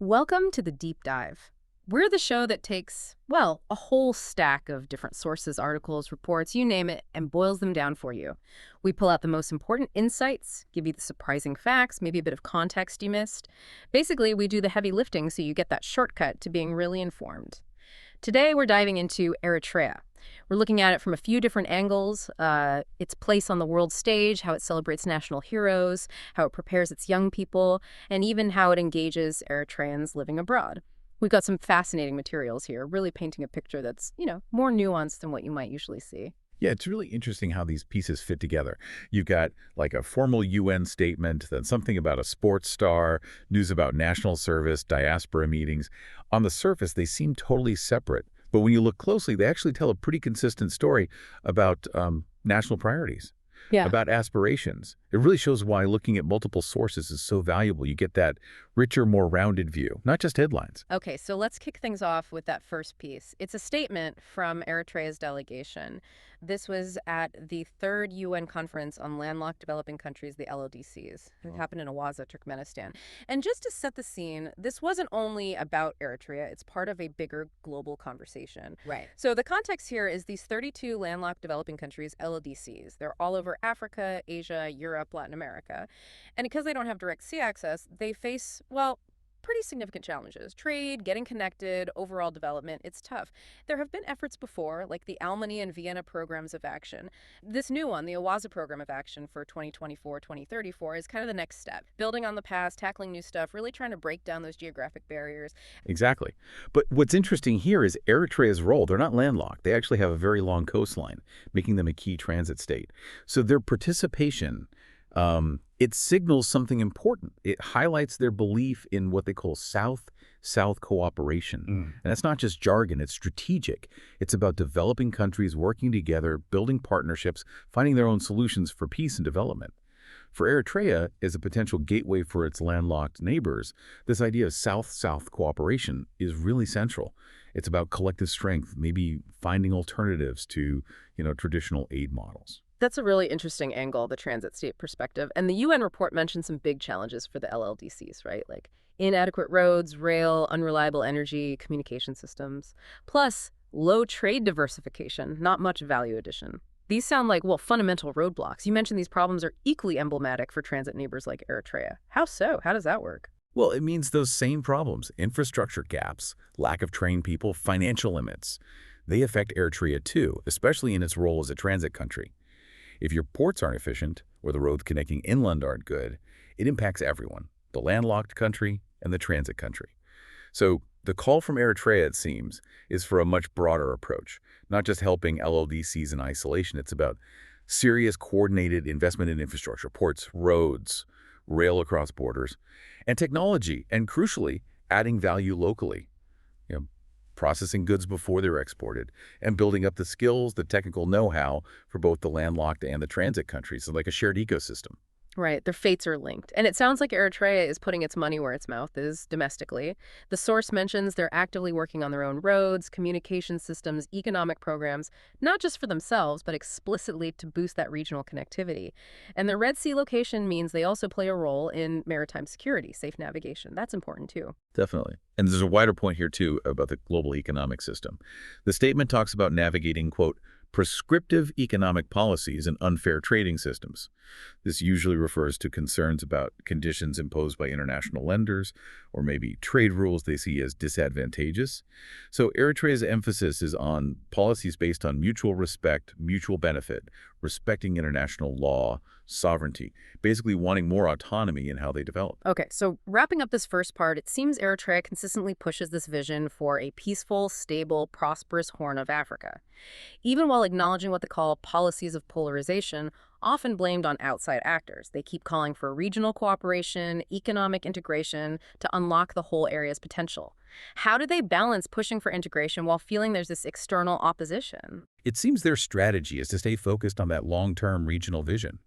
Welcome to the Deep Dive. We're the show that takes, well, a whole stack of different sources, articles, reports, you name it, and boils them down for you. We pull out the most important insights, give you the surprising facts, maybe a bit of context you missed. Basically, we do the heavy lifting so you get that shortcut to being really informed. Today, we're diving into Eritrea. We're looking at it from a few different angles, its place on the world stage, how it celebrates national heroes, how it prepares its young people, and even how it engages Eritreans living abroad. We've got some fascinating materials here, really painting a picture that's, more nuanced than what you might usually see. Yeah, it's really interesting how these pieces fit together. You've got like a formal UN statement, then something about a sports star, news about national service, diaspora meetings. On the surface, they seem totally separate. But when you look closely, they actually tell a pretty consistent story about national priorities, Yeah. about aspirations. It really shows why looking at multiple sources is so valuable. You get that richer, more rounded view, not just headlines. Okay, so let's kick things off with that first piece. It's a statement from Eritrea's delegation. This was at the third UN conference on landlocked developing countries, the LODCs. It happened in Awaza, Turkmenistan. And just to set the scene, this wasn't only about Eritrea, it's part of a bigger global conversation. Right. So the context here is these 32 landlocked developing countries, LODCs. They're all over Africa, Asia, Europe, Latin America. And because they don't have direct sea access, they face, well, pretty significant challenges. Trade, getting connected, overall development, it's tough. There have been efforts before, like the Albany and Vienna programs of action. This new one, the Awaza program of action for 2024-2034, is kind of the next step. Building on the past, tackling new stuff, really trying to break down those geographic barriers. Exactly. But what's interesting here is Eritrea's role. They're not landlocked. They actually have a very long coastline, making them a key transit state. So their participation it signals something important. It highlights their belief in what they call South-South cooperation. And that's not just jargon, it's strategic. It's about developing countries working together, building partnerships, finding their own solutions for peace and development. For Eritrea, as a potential gateway for its landlocked neighbors, this idea of South-South cooperation is really central. It's about collective strength, maybe finding alternatives to, traditional aid models. That's a really interesting angle, the transit state perspective. And the UN report mentioned some big challenges for the LLDCs, right? Like inadequate roads, rail, unreliable energy, communication systems, plus low trade diversification, not much value addition. These sound like, well, fundamental roadblocks. You mentioned these problems are equally emblematic for transit neighbors like Eritrea. How so? How does that work? Well, it means those same problems, infrastructure gaps, lack of trained people, financial limits. They affect Eritrea too, especially in its role as a transit country. If your ports aren't efficient or the roads connecting inland aren't good, it impacts everyone, the landlocked country and the transit country. So the call from Eritrea, it seems, is for a much broader approach, not just helping LLDCs in isolation. It's about serious coordinated investment in infrastructure, ports, roads, rail across borders, and technology, and crucially, adding value locally. Processing goods before they're exported, and building up the skills, the technical know-how for both the landlocked and the transit countries, so like a shared ecosystem. Right, their fates are linked. And it sounds like Eritrea is putting its money where its mouth is domestically. The source mentions they're actively working on their own roads, communication systems, economic programs, not just for themselves, but explicitly to boost that regional connectivity. And their Red Sea location means they also play a role in maritime security, safe navigation. That's important too. Definitely. And there's a wider point here, too, about the global economic system. The statement talks about navigating, quote, prescriptive economic policies and unfair trading systems. This usually refers to concerns about conditions imposed by international lenders or maybe trade rules they see as disadvantageous. So Eritrea's emphasis is on policies based on mutual respect, mutual benefit, respecting international law, sovereignty, basically wanting more autonomy in how they develop. Okay, so wrapping up this first part, it seems Eritrea consistently pushes this vision for a peaceful, stable, prosperous Horn of Africa, even while acknowledging what they call policies of polarization, often blamed on outside actors. They keep calling for regional cooperation, economic integration to unlock the whole area's potential. How do they balance pushing for integration while feeling there's this external opposition? It seems their strategy is to stay focused on that long-term regional vision,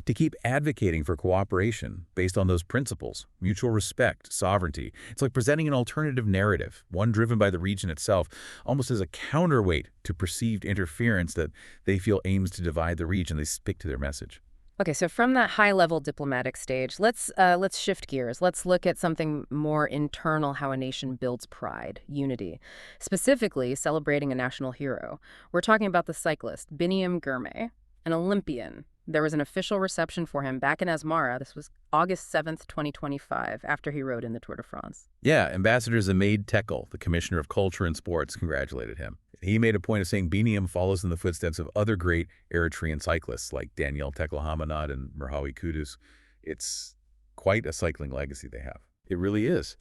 to keep advocating for cooperation based on those principles, mutual respect, sovereignty. It's like presenting an alternative narrative, one driven by the region itself, almost as a counterweight to perceived interference that they feel aims to divide the region. They stick to their message. Okay, so from that high-level diplomatic stage, let's shift gears. Let's look at something more internal, how a nation builds pride, unity, specifically celebrating a national hero. We're talking about the cyclist, Biniam Girmay, an Olympian. There was an official reception for him back in Asmara. This was August 7th, 2025, after he rode in the Tour de France. Yeah, Ambassador Zemaid Tekel, the Commissioner of Culture and Sports, congratulated him. He made a point of saying Biniam follows in the footsteps of other great Eritrean cyclists like Daniel Tekel-Hamanad and Merhawi Kudus. It's quite a cycling legacy they have. It really is.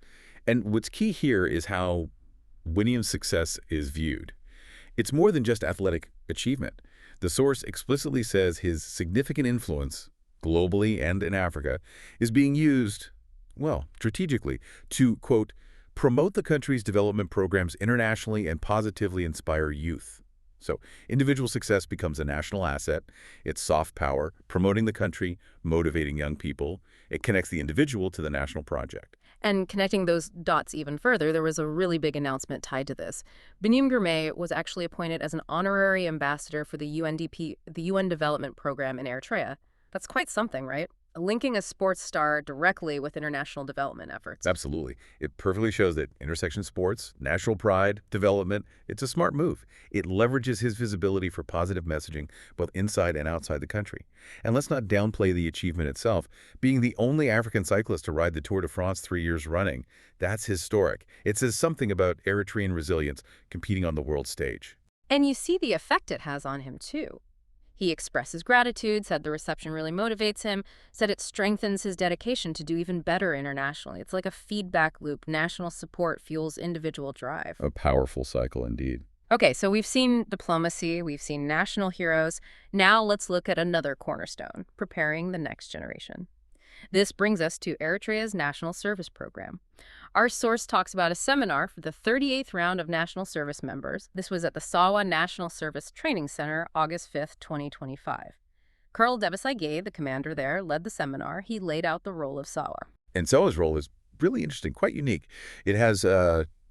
And what's key here is how Biniam's success is viewed. It's more than just athletic achievement. The source explicitly says his significant influence, globally and in Africa, is being used, well, strategically, to, quote, promote the country's development programs internationally and positively inspire youth. So individual success becomes a national asset. It's soft power, promoting the country, motivating young people. It connects the individual to the national project. And connecting those dots even further, there was a really big announcement tied to this. Biniam Girmay was actually appointed as an honorary ambassador for the the UN Development Program in Eritrea. That's quite something, right? Linking a sports star directly with international development efforts. Absolutely. It perfectly shows that intersection sports, national pride, development, it's a smart move. It leverages his visibility for positive messaging both inside and outside the country. And let's not downplay the achievement itself. Being the only African cyclist to ride the Tour de France 3 years running, that's historic. It says something about Eritrean resilience competing on the world stage. And you see the effect it has on him, too. He expresses gratitude, said the reception really motivates him, said it strengthens his dedication to do even better internationally. It's like a feedback loop. National support fuels individual drive. A powerful cycle indeed. Okay, so we've seen diplomacy, we've seen national heroes. Now let's look at another cornerstone, preparing the next generation. This brings us to Eritrea's National Service Program. Our source talks about a seminar for the 38th round of national service members. This was at the Sawa National Service Training Center, August 5th, 2025. Colonel Debesai, the commander there, led the seminar. He laid out the role of Sawa. And Sawa's role is really interesting, quite unique. It has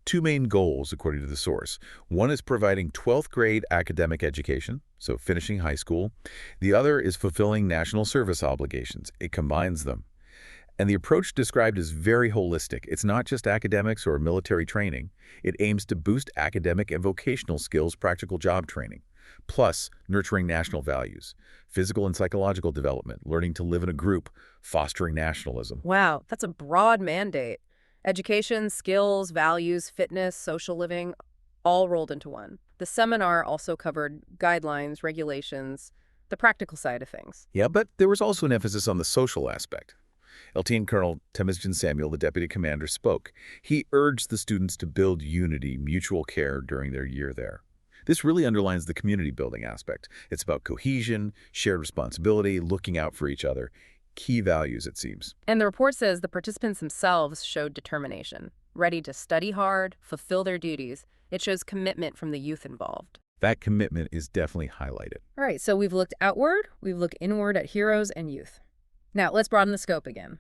two main goals, according to the source. One is providing 12th grade academic education, so finishing high school. The other is fulfilling national service obligations. It combines them. And the approach described is very holistic. It's not just academics or military training. It aims to boost academic and vocational skills, practical job training, plus nurturing national values, physical and psychological development, learning to live in a group, fostering nationalism. Wow, that's a broad mandate. Education, skills, values, fitness, social living, all rolled into one. The seminar also covered guidelines, regulations, the practical side of things. Yeah, but there was also an emphasis on the social aspect. Lieutenant Colonel Temesgen Samuel, the deputy commander, spoke. He urged the students to build unity, mutual care during their year there. This really underlines the community building aspect. It's about cohesion, shared responsibility, looking out for each other. Key values, it seems. And the report says the participants themselves showed determination, ready to study hard, fulfill their duties. It shows commitment from the youth involved. That commitment is definitely highlighted. All right, so we've looked outward, we've looked inward at heroes and youth. Now, let's broaden the scope again.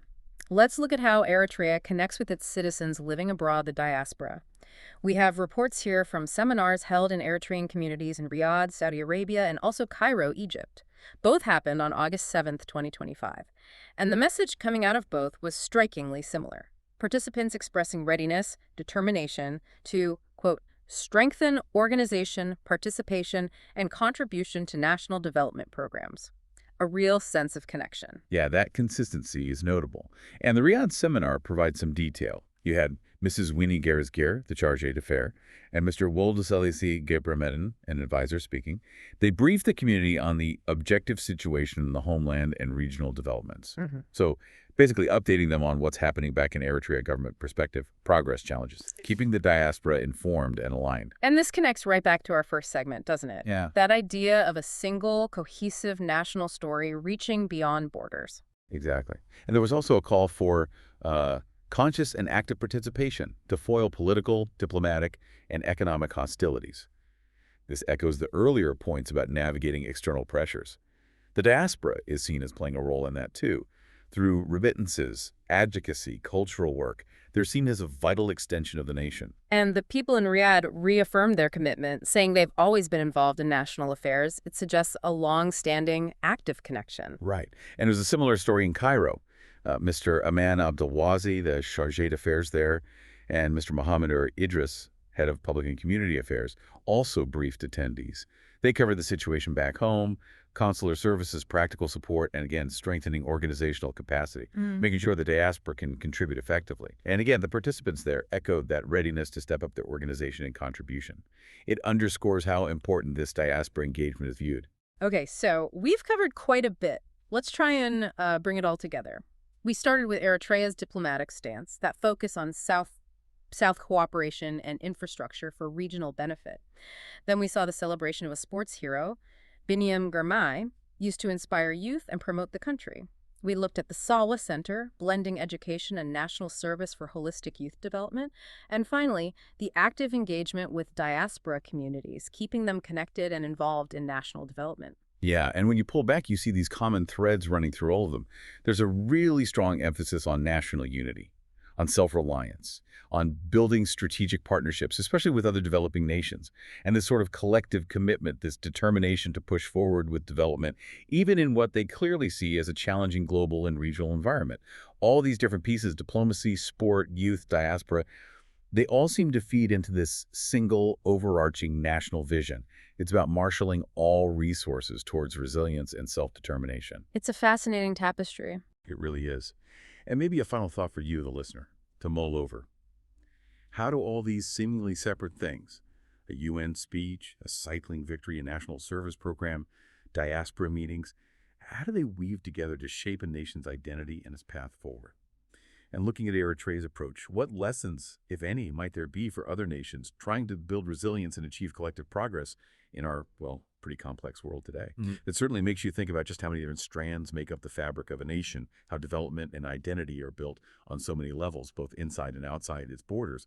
Let's look at how Eritrea connects with its citizens living abroad, the diaspora. We have reports here from seminars held in Eritrean communities in Riyadh, Saudi Arabia, and also Cairo, Egypt. Both happened on August 7th, 2025. And the message coming out of both was strikingly similar. Participants expressing readiness, determination to, quote, strengthen organization, participation, and contribution to national development programs. A real sense of connection. Yeah, that consistency is notable. And the Riyadh seminar provides some detail. You had Mrs. Winnie Gersger, the charge d'affaires, and Mr. Woldesalisi Gebramedin, an advisor speaking. They briefed the community on the objective situation in the homeland and regional developments. So basically updating them on what's happening back in Eritrea government perspective, progress challenges, keeping the diaspora informed and aligned. And this connects right back to our first segment, doesn't it? Yeah. That idea of a single, cohesive national story reaching beyond borders. Exactly. And there was also a call for conscious and active participation to foil political, diplomatic, and economic hostilities. This echoes the earlier points about navigating external pressures. The diaspora is seen as playing a role in that too. Through remittances, advocacy, cultural work, they're seen as a vital extension of the nation. And the people in Riyadh reaffirmed their commitment, saying they've always been involved in national affairs. It suggests a long-standing, active connection. Right. And there's a similar story in Cairo. Mr. Aman Abdelwazi, the Chargé d'Affaires there, and Mr. Mohammed Idris, head of public and community affairs, also briefed attendees. They covered the situation back home, consular services, practical support, and again, strengthening organizational capacity, making sure the diaspora can contribute effectively. And again, the participants there echoed that readiness to step up their organization and contribution. It underscores how important this diaspora engagement is viewed. Okay, so we've covered quite a bit. Let's try and bring it all together. We started with Eritrea's diplomatic stance, that focus on South cooperation and infrastructure for regional benefit. Then we saw the celebration of a sports hero, Biniam Girmay, used to inspire youth and promote the country. We looked at the Salwa Center, blending education and national service for holistic youth development. And finally, the active engagement with diaspora communities, keeping them connected and involved in national development. Yeah, and when you pull back, you see these common threads running through all of them. There's a really strong emphasis on national unity, on self-reliance, on building strategic partnerships, especially with other developing nations, and this sort of collective commitment, this determination to push forward with development, even in what they clearly see as a challenging global and regional environment. All these different pieces, diplomacy, sport, youth, diaspora, they all seem to feed into this single overarching national vision. It's about marshaling all resources towards resilience and self-determination. It's a fascinating tapestry. It really is. And maybe a final thought for you, the listener, to mull over. How do all these seemingly separate things, a UN speech, a cycling victory, a national service program, diaspora meetings, how do they weave together to shape a nation's identity and its path forward? And looking at Eritrea's approach, what lessons, if any, might there be for other nations trying to build resilience and achieve collective progress in our, well, pretty complex world today? It certainly makes you think about just how many different strands make up the fabric of a nation, how development and identity are built on so many levels, both inside and outside its borders.